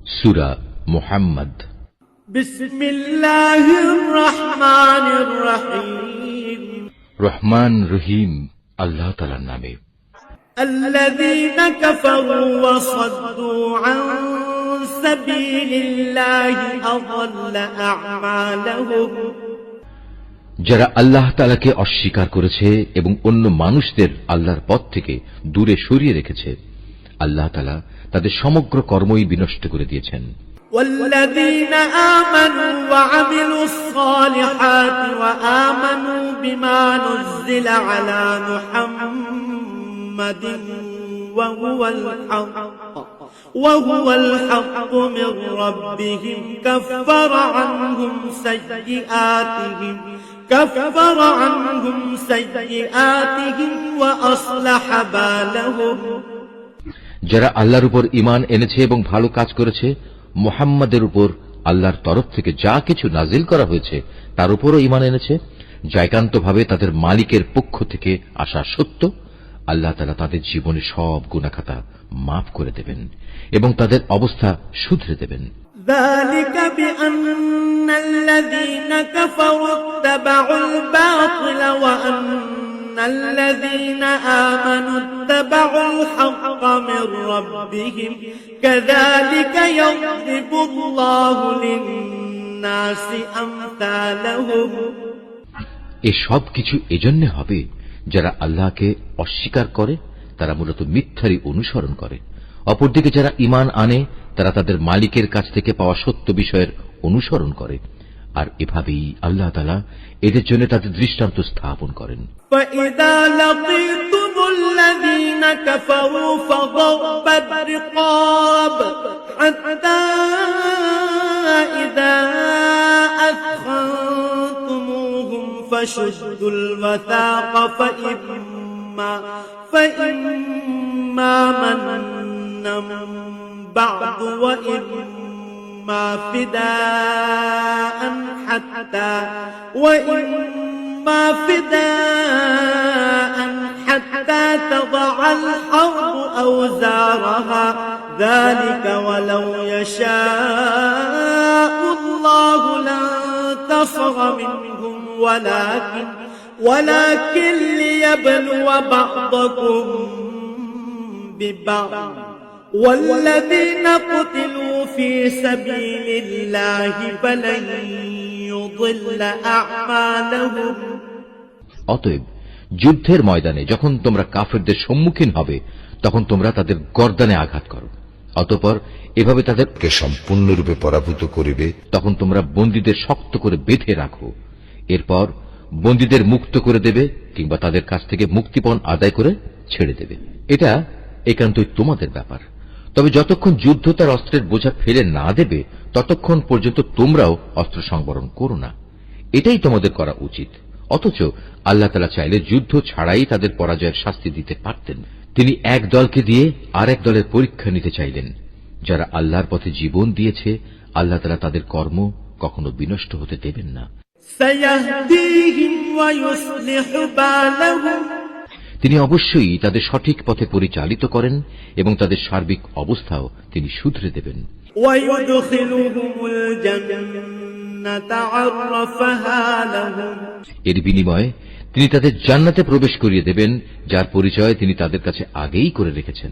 সূরা মুহাম্মদ। বিসমিল্লাহির রহমানির রহিম। রহমান রহিম আল্লাহ তাআলার নামে। আল্লাযীনা কাফারু ওয়া সাদ্দু আন সাবিলিল্লাহি আযাল্লা আ'মালাহুম। যারা আল্লাহ তাআলাকে অস্বীকার করেছে এবং অন্য মানুষদের আল্লাহর পথ থেকে দূরে সরিয়ে রেখেছে, আল্লাহ তাআলা তাদের সমগ্র কর্মই বিনষ্ট করে দিয়েছেন। والذين آمنوا وعملوا الصالحات وآمنوا بما نزل على محمد وهو الحق من ربهم كفر عنهم سيئاتهم وأصلح بالهم। যারা আল্লাহর উপর ঈমান এনেছে এবং ভালো কাজ করেছে, মুহাম্মাদের উপর আল্লাহর তরফ থেকে যা কিছু নাজিল করা হয়েছে তার উপরও ঈমান এনেছে, যা একান্তভাবে তাদের মালিকের পক্ষ থেকে আসা সত্য, আল্লাহ তাআলা তাদের জীবনে সব গুনাহখাতা মাফ করে দেবেন এবং তাদের অবস্থা শুধরে দেবেন। ذلك بأن الذين كفروا اتبعوا الباطل وأن الذين آمنوا اتبعوا الحق من ربهم كذلك يضرب الله للناس أمثالهم। এসব কিছু এজন্য হবে যারা আল্লাহকে অস্বীকার করে তারা মূলত মিথ্যারই অনুসরণ করে, অপরদিকে যারা ঈমান আনে তারা তাদের মালিকের কাছ থেকে পাওয়া সত্য বিষয়ের অনুসরণ করে, আর এভাবেই আল্লাহ তাআলা এদের জন্য তাদের দৃষ্টান্ত স্থাপন করেন। فإذا لقيتم الذين كفروا فضرب الرقاب حتى إذا أثخنتموهم فشدوا الوثاق فإما منا بعد وإما فداء حتى تضع الحرب أوزارها ذلك ولو يشاء الله لانتصر منهم ولكن ليبلو بعضكم ببعض والذين قتلوا في سبيل الله فلن يضل أعمالهم। অতএব যুদ্ধের ময়দানে যখন তোমরা কাফেরদের সম্মুখীন হবে তখন তোমরা তাদের গর্দানে আঘাত করো, অতঃপর এভাবে তাদেরকে সম্পূর্ণরূপে পরাভূত করিবে। তখন তোমরা বন্দীদের শক্ত করে বেঁধে রাখো, এরপর বন্দীদের মুক্ত করে দেবে কিংবা তাদের কাছ থেকে মুক্তিপণ আদায় করে ছেড়ে দেবে। এটা একান্তই তোমাদের ব্যাপার। তবে যতক্ষণ যুদ্ধ তার অস্ত্রের বোঝা ফেলে না দেবে ততক্ষণ পর্যন্ত তোমরাও অস্ত্র সংবরণ করো না, এটাই তোমাদের করা উচিত। অথচ আল্লাহ তাআলা চাইলে যুদ্ধ ছাড়াই তাদের পরাজয়ের শাস্তি দিতে পারতেন। তিনি এক দলকে দিয়ে আরেক দলের পরীক্ষা নিতে চাইলেন। যারা আল্লাহর পথে জীবন দিয়েছে আল্লাহ তাআলা তাদের কর্ম কখনো বিনষ্ট হতে দেবেন না। তিনি অবশ্যই তাদের সঠিক পথে পরিচালিত করেন এবং তাদের সার্বিক অবস্থাও তিনি শুধরে দেবেন। এর বিনিময়ে তিনি তাদের জান্নাতে প্রবেশ করিয়ে দেবেন, যার পরিচয় তিনি তাদের কাছে আগেই করে রেখেছেন।